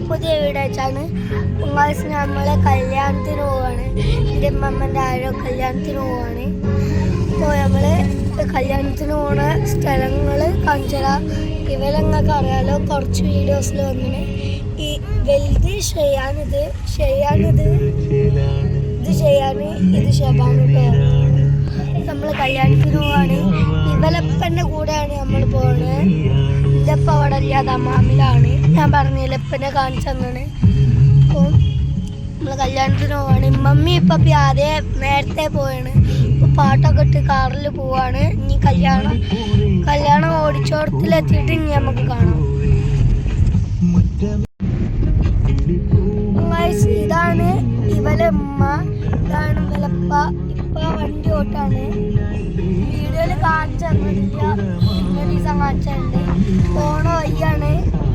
പുതിയ വീട് വെച്ചാണ് നമ്മളെ കല്യാണത്തിന് പോവാണ്. എൻ്റെ അമ്മമ്മൻ്റെ ആരോ കല്യാണത്തിന് പോവാണ്. അപ്പോൾ നമ്മള് കല്യാണത്തിന് പോണ സ്ഥലങ്ങൾ കാണിച്ചുതരാം. ഇവരങ്ങൾക്ക് അറിയാലോ, കുറച്ച് വീഡിയോസിൽ വന്നിന്. ഈ വലുത് ചെയ്യാനിത് ഷെബാണ് കേട്ടോ. നമ്മൾ കല്യാണത്തിന് പോവാണ്. ഇവലപ്പൻ്റെ കൂടെയാണ് നമ്മൾ പോണത്. എൻ്റെ അപ്പ അവിടെ ഇല്ലാതെ അമ്മാമിലാണ്. ഞാൻ പറഞ്ഞില്ല, ഇപ്പനെ കാണിച്ചു തന്നാണ്. അപ്പോൾ നമ്മൾ കല്യാണത്തിന് പോവാണ്. മമ്മി ഇപ്പം ആദ്യം നേരത്തെ പോവാണ്. ഇപ്പോൾ പാട്ടൊക്കെ ഇട്ട് കാറിൽ പോവാണ്. ഇനി കല്യാണം ഓടിച്ചോടത്തിലെത്തിയിട്ട് ഇനി നമുക്ക് കാണാം. ഇതാണ് ഇവലെ ഉമ്മ, ഇതാണ് ഇവലപ്പ. ഇപ്പൊ വണ്ടി ഓട്ടാണ്. വീഡിയോയിൽ കാണിച്ചു തന്നിട്ടില്ല, ദിവസം കാണിച്ചിട്ടുണ്ട്. പോണ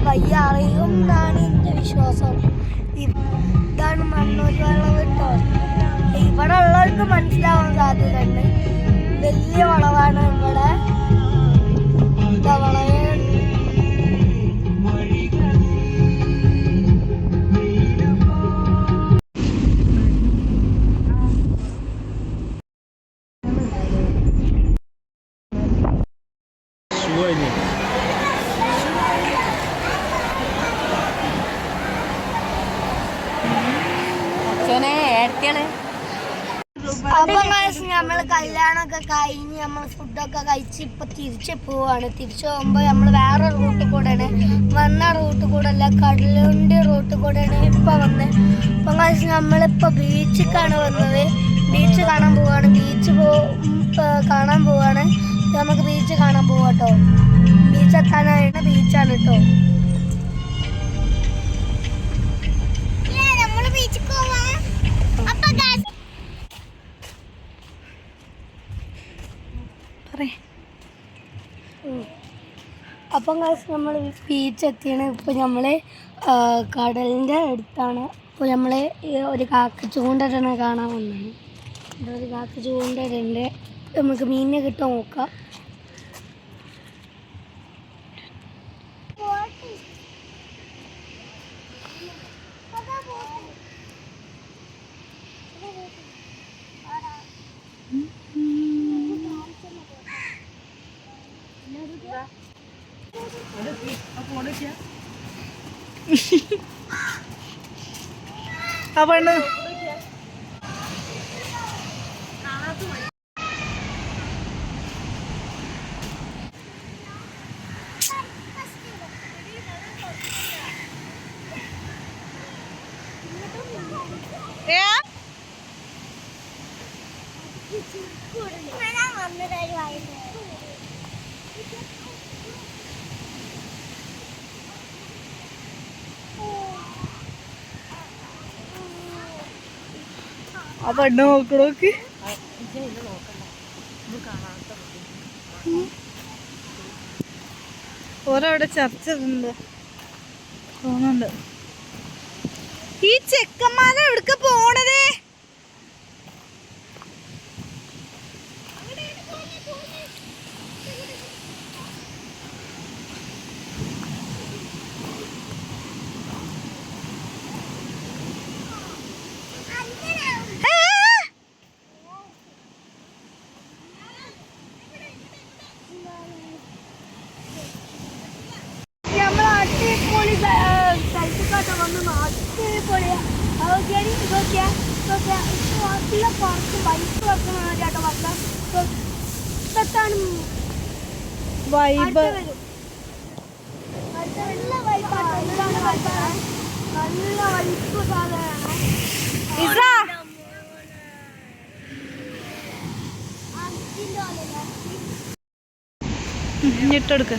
വയ്യ അറിയും എന്നാണ് എൻ്റെ വിശ്വാസം. ഇതാണ് മണ്ണൂർ വളവ് കേട്ടോ. ഇവിടെ ഉള്ളവർക്ക് മനസ്സിലാവാൻ സാധ്യതയുണ്ട്. വലിയ വളവാണ് ഇവിടെ. വളവ് നമ്മൾ കല്യാണമൊക്കെ കഴിഞ്ഞ് നമ്മൾ ഫുഡൊക്കെ കഴിച്ച് ഇപ്പൊ തിരിച്ചു പോവാണ്. തിരിച്ചു പോകുമ്പോ നമ്മൾ വേറെ റൂട്ട് കൂടെയാണ് വന്ന. റൂട്ട് കൂടെ അല്ല, കടലുണ്ടി റൂട്ട് കൂടെയാണ് ഇപ്പൊ വന്നത്. അപ്പം നമ്മളിപ്പോ ബീച്ചിലേക്കാണ് വന്നത്. ബീച്ച് കാണാൻ പോവാണ്. കാണാൻ പോവാണ്. നമുക്ക് ബീച്ച് കാണാൻ പോവാട്ടോ. ബീച്ച് എത്താനായിട്ട് ബീച്ചാണ് കേട്ടോ. അപ്പം നമ്മൾ ബീച്ച് എത്തിയാണ്. ഇപ്പോൾ നമ്മൾ കടലിൻ്റെ അടുത്താണ്. അപ്പോൾ നമ്മൾ ഒരു കാക്ക ചൂണ്ടയിടണ കാണാൻ വന്നത്. ഒരു കാക്ക ചൂണ്ടയിടണ്ട്. നമുക്ക് മീനിനെ കിട്ടാൻ നോക്കാം. പെണ്ണ് ആ പെണ്ണ് നോക്കണോക്ക്. ഓരവിടെ ചർച്ച തോന്നുന്നുണ്ട്. ഈ ചെക്കന്മാരെ എവിടക്ക പോണതേ? വൈബ് ഇട്ടെടുക്ക.